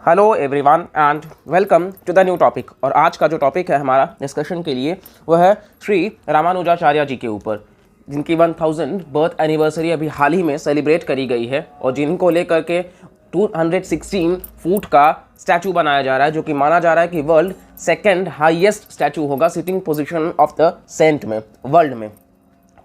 Hello everyone and welcome to the new topic. और आज का जो टॉपिक है हमारा डिस्कशन के लिए वो है श्री रामानुजाचार्य जी के ऊपर, जिनकी 1000 बर्थ एनिवर्सरी अभी हाल ही में सेलिब्रेट करी गई है और जिनको लेकर के 216 फुट का स्टैचू बनाया जा रहा है, जो कि माना जा रहा है कि वर्ल्ड सेकेंड हाईएस्ट स्टैचू होगा sitting position of the saint में वर्ल्ड में।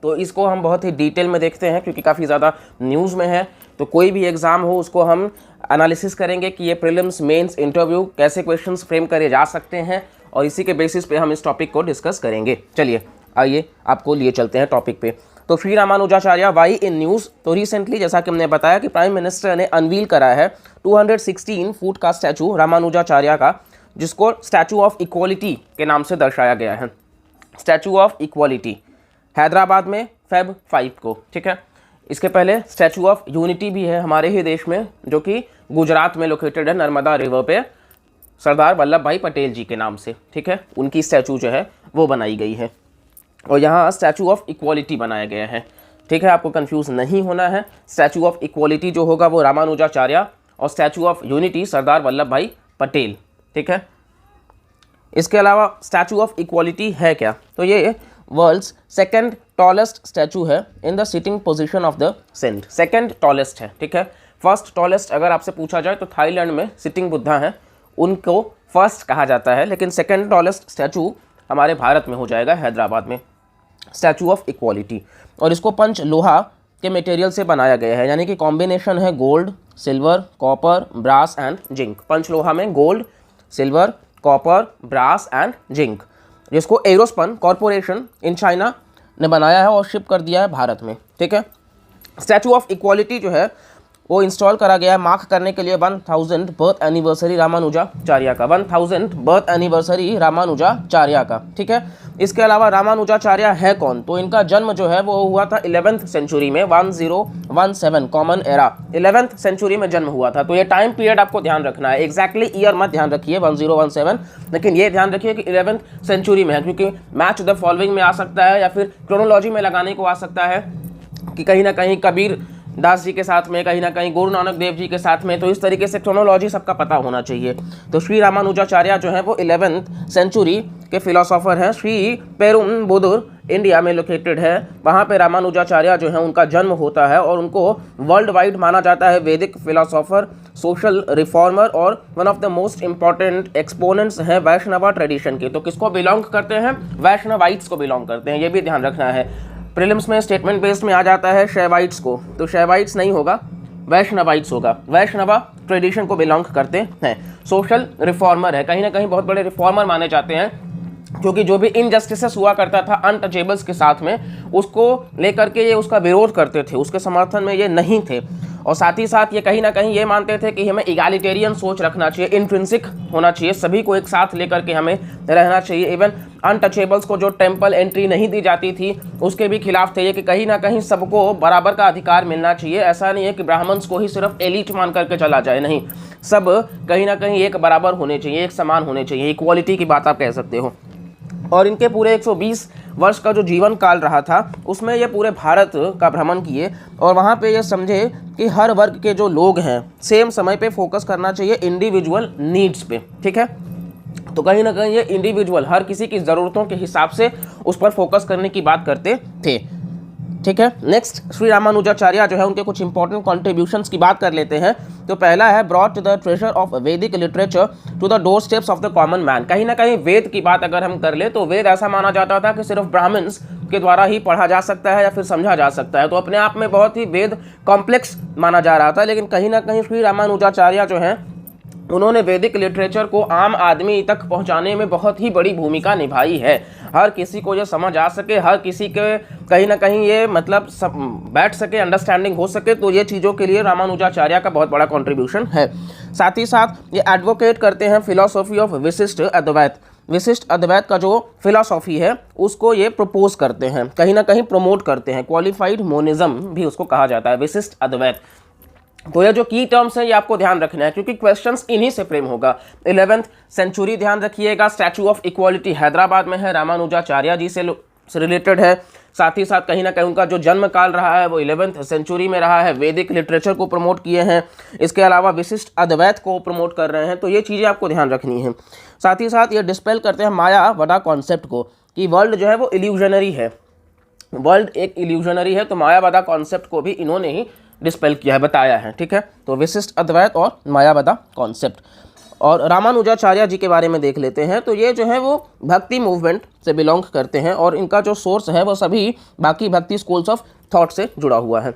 तो इसको हम बहुत ही डिटेल में देखते हैं क्योंकि काफ़ी ज़्यादा न्यूज़ में है। तो कोई भी एग्ज़ाम हो उसको हम एनालिसिस करेंगे कि ये प्रीलिम्स मेंस इंटरव्यू कैसे क्वेश्चंस फ्रेम करे जा सकते हैं और इसी के बेसिस पे हम इस टॉपिक को डिस्कस करेंगे। चलिए आइए आपको लिए चलते हैं टॉपिक पे। तो Shri Ramanujacharya why in news. तो रिसेंटली जैसा कि हमने बताया कि प्राइम मिनिस्टर ने अनवील करा है 216 फुट का स्टैचू रामानुजाचार्य का, जिसको स्टैचू ऑफ इक्वालिटी के नाम से दर्शाया गया है। स्टैचू ऑफ इक्वालिटी हैदराबाद में Feb 5 को, ठीक है। इसके पहले स्टैचू ऑफ यूनिटी भी है हमारे ही देश में, जो कि गुजरात में लोकेटेड है, नर्मदा रिवर पे, सरदार वल्लभ भाई पटेल जी के नाम से, ठीक है। उनकी स्टैचू जो है वो बनाई गई है और यहाँ स्टैचू ऑफ इक्वालिटी बनाया गया है, ठीक है। आपको कंफ्यूज नहीं होना है। स्टैचू ऑफ इक्वालिटी जो होगा वो रामानुजाचार्य और statue of unity Sardar Vallabh भाई पटेल, ठीक है। इसके अलावा स्टैचू ऑफ इक्वालिटी है क्या, तो ये वर्ल्ड्स सेकेंड टॉलेस्ट स्टैचू है in the sitting position of the saint. Second tallest है, ठीक है। फर्स्ट टॉलेस्ट अगर आपसे पूछा जाए तो थाईलैंड में सिटिंग बुद्धा हैं, उनको फर्स्ट कहा जाता है, लेकिन सेकेंड टॉलेस्ट स्टैचू हमारे भारत में हो जाएगा हैदराबाद में, स्टैचू ऑफ इक्वालिटी। और इसको पंच लोहा के मटेरियल से बनाया गया है, यानी कि कॉम्बिनेशन है gold, silver, copper, brass and zinc. पंच लोहा में gold, silver, copper, brass and zinc, जिसको एरोस्पन कॉरपोरेशन इन चाइना ने बनाया है और शिप कर दिया है भारत में, ठीक है। स्टैचू ऑफ इक्वालिटी जो है वो इंस्टॉल करा गया है मार्क करने के लिए 1000 बर्थ एनिवर्सरी रामानुजाचार्य का, 1000 बर्थ एनिवर्सरी रामानुजाचार्य का, ठीक है। इसके अलावा रामानुजाचार्य है कौन, तो इनका जन्म जो है वो हुआ था 11th सेंचुरी में, 1017 कॉमन एरा, 11th सेंचुरी में जन्म हुआ था। तो ये टाइम पीरियड आपको ध्यान रखना है, एग्जैक्टली ईयर मत ध्यान रखिए 1017, लेकिन ये ध्यान रखिए कि 11th सेंचुरी में है, क्योंकि मैच द फॉलोइंग में आ सकता है या फिर क्रोनोलॉजी में लगाने को आ सकता है कि कहीं ना कहीं कबीर दास जी के साथ में, कहीं ना कहीं गुरु नानक देव जी के साथ में, तो इस तरीके से क्रोनोलॉजी सबका पता होना चाहिए। तो श्री रामानुजाचार्य जो है वो 11th सेंचुरी के फिलोसोफर हैं। श्री पेरुम्बुदुर इंडिया में लोकेटेड है, वहाँ पे रामानुजाचार्य जो है उनका जन्म होता है और उनको वर्ल्ड वाइड माना जाता है वैदिक फिलोसोफर, सोशल रिफॉर्मर और one of the most important exponents हैं वैष्णवा ट्रेडिशन के। तो किसको बिलोंग करते हैं, वैष्णवाइट्स को बिलोंग करते हैं, ये भी ध्यान रखना है। प्रीलिम्स में स्टेटमेंट बेस्ड में आ जाता है शैवाइट्स को, तो शैवाइट्स नहीं होगा, वैष्णवाइट्स होगा। वैष्णवा ट्रेडिशन को बिलोंग करते हैं। सोशल रिफॉर्मर है, कहीं ना कहीं बहुत बड़े रिफॉर्मर माने जाते हैं, क्योंकि जो भी इनजस्टिसेस हुआ करता था अनटचेबल्स के साथ में, उसको लेकर के ये उसका विरोध करते थे, उसके समर्थन में ये नहीं थे। और साथ ही साथ ये कहीं ना कहीं ये मानते थे कि हमें इगैलिटेरियन सोच रखना चाहिए, इंट्रिंसिक होना चाहिए, सभी को एक साथ लेकर के हमें रहना चाहिए। इवन अनटचेबल्स को जो टेम्पल एंट्री नहीं दी जाती थी उसके भी खिलाफ थे ये, कि कहीं ना कहीं सबको बराबर का अधिकार मिलना चाहिए। ऐसा नहीं है कि ब्राह्मण्स को ही सिर्फ एलिट मान करके चला जाए, नहीं, सब कहीं ना कहीं एक बराबर होने चाहिए, एक समान होने चाहिए, इक्वालिटी की बात आप कह सकते हो। और इनके पूरे 120 वर्ष का जो जीवन काल रहा था उसमें ये पूरे भारत का भ्रमण किए और वहाँ पे ये समझे कि हर वर्ग के जो लोग हैं सेम समय पे फोकस करना चाहिए इंडिविजुअल नीड्स पे, ठीक है। तो कहीं ना कहीं ये इंडिविजुअल हर किसी की ज़रूरतों के हिसाब से उस पर फोकस करने की बात करते थे, ठीक है। नेक्स्ट श्री रामानुजाचार्य जो है उनके कुछ इंपॉर्टेंट कॉन्ट्रीब्यूशंस की बात कर लेते हैं। तो पहला है brought the treasure of Vedic literature to the doorsteps of the common man. कहीं ना कहीं वेद की बात अगर हम कर ले तो वेद ऐसा माना जाता था कि सिर्फ ब्राह्मण्स के द्वारा ही पढ़ा जा सकता है या फिर समझा जा सकता है, तो अपने आप में बहुत ही वेद कॉम्प्लेक्स माना जा रहा था। लेकिन कहीं ना कहीं श्री रामानुजाचार्य जो हैं उन्होंने वैदिक लिटरेचर को आम आदमी तक पहुंचाने में बहुत ही बड़ी भूमिका निभाई है। हर किसी को ये समझ आ सके, हर किसी के कहीं ना कहीं ये मतलब बैठ सके, अंडरस्टैंडिंग हो सके, तो ये चीज़ों के लिए रामानुजाचार्य का बहुत बड़ा कंट्रीब्यूशन है। साथ ही साथ ये एडवोकेट करते हैं फिलॉसफी ऑफ विशिष्ट अद्वैत। विशिष्ट अद्वैत का जो फिलॉसफी है उसको ये प्रपोज करते हैं, कहीं ना कहीं प्रमोट करते हैं। क्वालिफाइड मोनिज्म भी उसको कहा जाता है, विशिष्ट अद्वैत। तो ये जो की टर्म्स है ये आपको ध्यान रखना है क्योंकि क्वेश्चंस इन्हीं से फ्रेम होगा। 11th सेंचुरी ध्यान रखिएगा, स्टैचू ऑफ इक्वालिटी हैदराबाद में है, रामानुजाचार्य जी से से रिलेटेड है। साथ ही साथ कहीं ना कहीं उनका जो जन्म काल रहा है वो 11th सेंचुरी में रहा है। वैदिक लिटरेचर को प्रमोट किए हैं, इसके अलावा विशिष्ट अद्वैत को प्रमोट कर रहे हैं। तो ये चीज़ें आपको ध्यान रखनी है। साथ ही साथ ये डिस्पेल करते हैं मायावादा कॉन्सेप्ट को, कि वर्ल्ड जो है वो इल्यूजनरी है, वर्ल्ड एक इल्यूजनरी है। तो मायावादा कॉन्सेप्ट को भी इन्होंने ही डिस्पेल किया है, बताया है। ठीक है, तो विशिष्ट अद्वैत और मायावादा कॉन्सेप्ट। और रामानुजाचार्य जी के बारे में देख लेते हैं। तो ये जो है वो भक्ति मूवमेंट से बिलोंग करते हैं और इनका जो सोर्स है वो सभी बाकी भक्ति स्कूल्स ऑफ थॉट से जुड़ा हुआ है।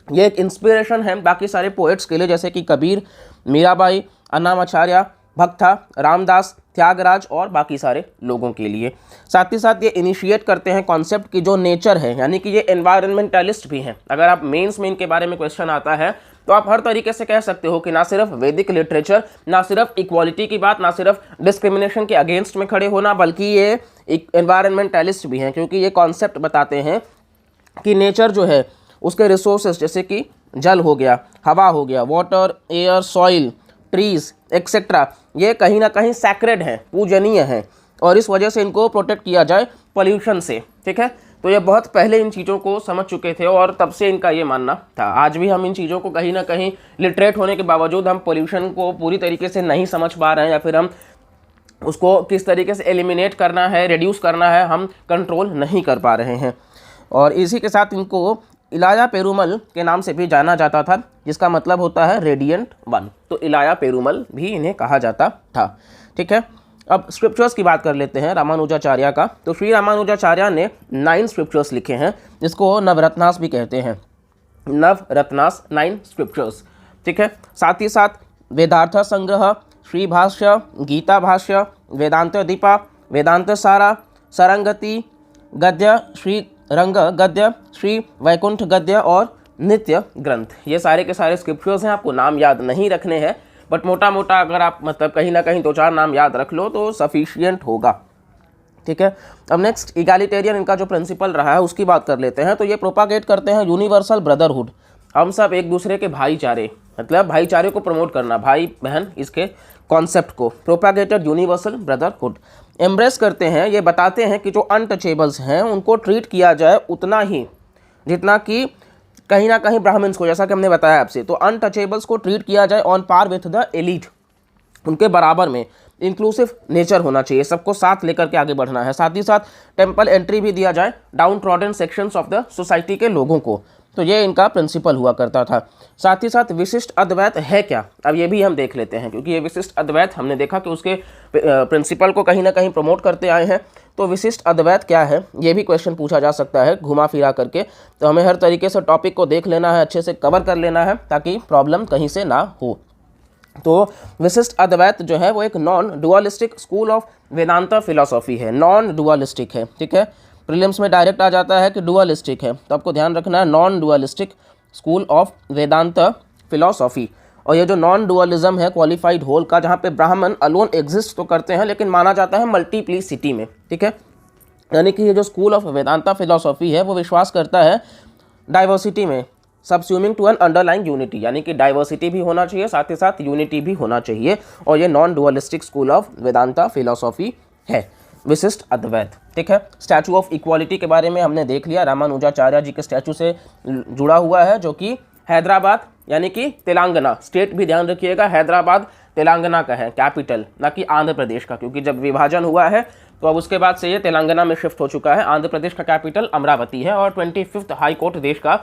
ये एक इंस्पिरेशन है बाकी सारे पोएट्स के लिए, जैसे कि कबीर, मीराबाई, अन्नामाचार्य, भक्ता, रामदास, त्यागराज और बाकी सारे लोगों के लिए। साथ ही साथ ये इनिशिएट करते हैं कॉन्सेप्ट की जो नेचर है, यानी कि ये एनवायरमेंटलिस्ट भी हैं। अगर आप मेंस में इनके बारे में क्वेश्चन आता है तो आप हर तरीके से कह सकते हो कि ना सिर्फ वैदिक लिटरेचर, ना सिर्फ इक्वालिटी की बात, ना सिर्फ डिस्क्रिमिनेशन के अगेंस्ट में खड़े होना, बल्कि ये एक एनवायरमेंटलिस्ट भी हैं, क्योंकि ये कॉन्सेप्ट बताते हैं कि नेचर जो है उसके रिसोर्सेज, जैसे कि जल हो गया, हवा हो गया, water, air, soil, trees etcetera, ये कहीं ना कहीं सैक्रेड हैं, पूजनीय हैं, और इस वजह से इनको प्रोटेक्ट किया जाए पॉल्यूशन से। ठीक है, तो ये बहुत पहले इन चीज़ों को समझ चुके थे और तब से इनका ये मानना था। आज भी हम इन चीज़ों को कहीं ना कहीं लिटरेट होने के बावजूद हम पॉल्यूशन को पूरी तरीके से नहीं समझ पा रहे हैं, या फिर हम उसको किस तरीके से एलिमिनेट करना है, रिड्यूस करना है, हम कंट्रोल नहीं कर पा रहे हैं। और इसी के साथ इनको इलाया पेरुमल के नाम से भी जाना जाता था, जिसका मतलब होता है रेडिएंट वन। तो इलाया पेरुमल भी इन्हें कहा जाता था। ठीक है, अब स्क्रिप्चर्स की बात कर लेते हैं रामानुजाचार्य का। तो श्री रामानुजाचार्य ने 9 स्क्रिप्चर्स लिखे हैं, जिसको नवरत्नास भी कहते हैं, नवरत्नास 9 स्क्रिप्चर्स। ठीक है, साथ ही साथ वेदार्थ संग्रह, श्री भाष्य, गीता भाष्य, वेदांत दीपा, वेदांत सारा, सरंगति गद्य, श्री रंग गद्य, श्री वैकुंठ गद्य और नित्य ग्रंथ, ये सारे के सारे स्क्रिप्चर्स हैं। आपको नाम याद नहीं रखने हैं, बट मोटा मोटा अगर आप मतलब कहीं ना कहीं 2-4 नाम याद रख लो तो सफिशियंट होगा। ठीक है, अब नेक्स्ट इगैलिटेरियन इनका जो प्रिंसिपल रहा है उसकी बात कर लेते हैं। तो ये प्रोपागेट करते हैं यूनिवर्सल ब्रदरहुड, हम सब एक दूसरे के भाईचारे, मतलब भाईचारे को प्रमोट करना, भाई बहन, इसके कॉन्सेप्ट को प्रोपागेटेड यूनिवर्सल ब्रदरहुड। एम्ब्रेस करते हैं, ये बताते हैं कि जो अनटचेबल्स हैं उनको ट्रीट किया जाए उतना ही जितना कि कहीं ना कहीं ब्राह्मण्स को, जैसा कि हमने बताया आपसे, तो अनटचेबल्स को ट्रीट किया जाए on par with the elite, उनके बराबर में। इंक्लूसिव नेचर होना चाहिए, सबको साथ लेकर के आगे बढ़ना है। साथ ही साथ टेम्पल एंट्री भी दिया जाए down trodden sections of the society के लोगों को। तो ये इनका प्रिंसिपल हुआ करता था। साथ ही साथ विशिष्ट अद्वैत है क्या, अब ये भी हम देख लेते हैं, क्योंकि ये विशिष्ट अद्वैत हमने देखा कि उसके प्रिंसिपल को कहीं ना कहीं प्रमोट करते आए हैं। तो विशिष्ट अद्वैत क्या है, ये भी क्वेश्चन पूछा जा सकता है घुमा फिरा करके। तो हमें हर तरीके से टॉपिक को देख लेना है, अच्छे से कवर कर लेना है, ताकि प्रॉब्लम कहीं से ना हो। तो विशिष्ट अद्वैत जो है वो एक non dualistic school of Vedanta philosophy है, नॉन डुअलिस्टिक है। ठीक है, प्रीलिम्स में डायरेक्ट आ जाता है कि डुअलिस्टिक है, तो आपको ध्यान रखना है non dualistic school of Vedanta philosophy. और ये जो नॉन डुअलिज्म है क्वालिफाइड होल का, जहाँ पे ब्राह्मण अलोन एग्जिस्ट तो करते हैं लेकिन माना जाता है मल्टीप्लिसिटी में। ठीक है, यानी कि ये जो स्कूल ऑफ वेदांता फिलॉसफी है वो विश्वास करता है डाइवर्सिटी में, सबस्यूमिंग टू एन अंडरलाइंग यूनिटी, यानी कि डाइवर्सिटी भी होना चाहिए, साथ ही साथ यूनिटी भी होना चाहिए। और ये non dualistic school of Vedanta philosophy है, विशिष्ट अद्वैत। ठीक है, स्टैचू ऑफ इक्वालिटी के बारे में हमने देख लिया, रामानुजाचार्य जी के स्टैचू से जुड़ा हुआ है, जो कि हैदराबाद यानी कि तेलंगाना, स्टेट भी ध्यान रखिएगा, हैदराबाद तेलंगाना का है कैपिटल, ना कि आंध्र प्रदेश का, क्योंकि जब विभाजन हुआ है तो अब उसके बाद से ये तेलंगाना में शिफ्ट हो चुका है। आंध्र प्रदेश का कैपिटल अमरावती है और 25th हाई कोर्ट देश का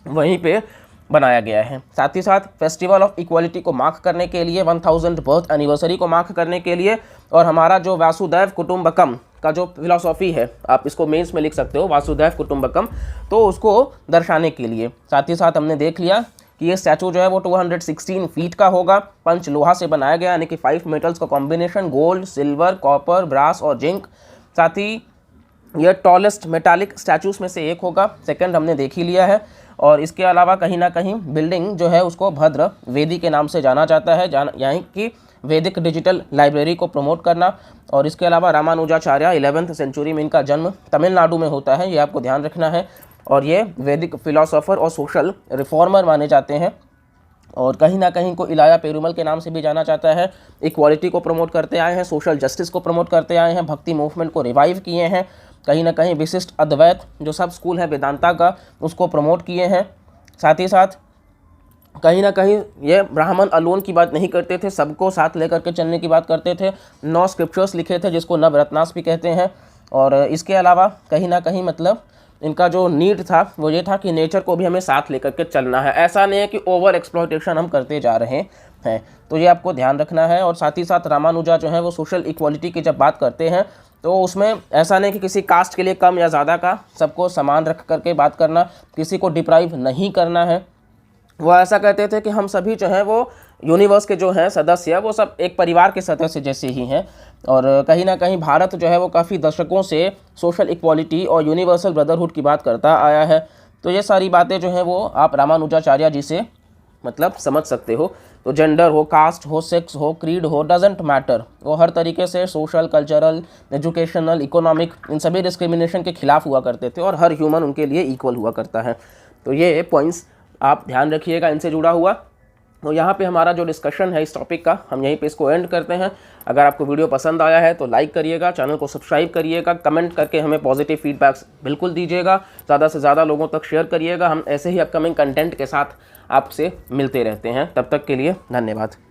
वहीं पे बनाया गया है। साथ ही साथ फेस्टिवल ऑफ इक्वालिटी को मार्क करने के लिए, 1000 बर्थ एनिवर्सरी को मार्क करने के लिए, और हमारा जो वासुदैव कुटुंबकम का जो फिलॉसफी है, आप इसको मेंस में लिख सकते हो, वासुदैव कुटुंबकम, तो उसको दर्शाने के लिए। साथ ही साथ हमने देख लिया कि ये स्टैचू जो है वो 216 फीट का होगा, पंच लोहा से बनाया गया, यानी कि 5 मेटल्स का combination, gold, silver, copper, brass और जिंक। साथ ही यह टॉलेस्ट मेटालिक स्टैचूज में से एक होगा, सेकंड हमने देख ही लिया है। और इसके अलावा कहीं ना कहीं बिल्डिंग जो है उसको भद्र वेदी के नाम से जाना जाता है, यानी कि वैदिक डिजिटल लाइब्रेरी को प्रमोट करना। और इसके अलावा रामानुजाचार्य 11th सेंचुरी में इनका जन्म तमिलनाडु में होता है, ये आपको ध्यान रखना है। और ये वैदिक फिलोसोफर और सोशल रिफॉर्मर माने जाते हैं, और कहीं ना कहीं को इलाया पेरुमल के नाम से भी जाना जाता है। इक्वालिटी को प्रमोट करते आए हैं, सोशल जस्टिस को प्रमोट करते आए हैं, भक्ति मूवमेंट को रिवाइव किए हैं, कहीं ना कहीं विशिष्ट अद्वैत जो सब स्कूल है वेदांता का, उसको प्रमोट किए हैं। साथ ही साथ कहीं ना कहीं ये ब्राह्मण अलोन की बात नहीं करते थे, सबको साथ लेकर के चलने की बात करते थे। 9 स्क्रिप्चर्स लिखे थे जिसको नवरत्नास भी कहते हैं। और इसके अलावा कहीं ना कहीं मतलब इनका जो नीड था वो ये था कि नेचर को भी हमें साथ लेकर के चलना है, ऐसा नहीं है कि ओवर एक्सप्लॉयटेशन हम करते जा रहे हैं। तो ये आपको ध्यान रखना है। और साथ ही साथ रामानुजा जो है वो सोशल इक्वालिटी की जब बात करते हैं तो उसमें ऐसा नहीं कि किसी कास्ट के लिए कम या ज़्यादा का, सबको समान रख करके बात करना, किसी को डिप्राइव नहीं करना है। वो ऐसा कहते थे कि हम सभी जो हैं वो यूनिवर्स के जो हैं सदस्य, वो सब एक परिवार के सदस्य जैसे ही हैं। और कहीं ना कहीं भारत जो है वो काफ़ी दशकों से सोशल इक्वालिटी और यूनिवर्सल ब्रदरहुड की बात करता आया है। तो ये सारी बातें जो हैं वो आप रामानुजाचार्य जी से मतलब समझ सकते हो। तो जेंडर हो, कास्ट हो, सेक्स हो, क्रीड हो, डजेंट मैटर, वो हर तरीके से सोशल, कल्चरल, एजुकेशनल, इकोनॉमिक, इन सभी डिस्क्रिमिनेशन के खिलाफ हुआ करते थे और हर ह्यूमन उनके लिए इक्वल हुआ करता है। तो ये पॉइंट्स आप ध्यान रखिएगा इनसे जुड़ा हुआ। तो यहाँ पे हमारा जो डिस्कशन है इस टॉपिक का, हम यहीं पे इसको एंड करते हैं। अगर आपको वीडियो पसंद आया है तो लाइक करिएगा, चैनल को सब्सक्राइब करिएगा, कमेंट करके हमें पॉजिटिव फीडबैक्स बिल्कुल दीजिएगा, ज़्यादा से ज़्यादा लोगों तक शेयर करिएगा। हम ऐसे ही अपकमिंग कंटेंट के साथ आपसे मिलते रहते हैं। तब तक के लिए धन्यवाद।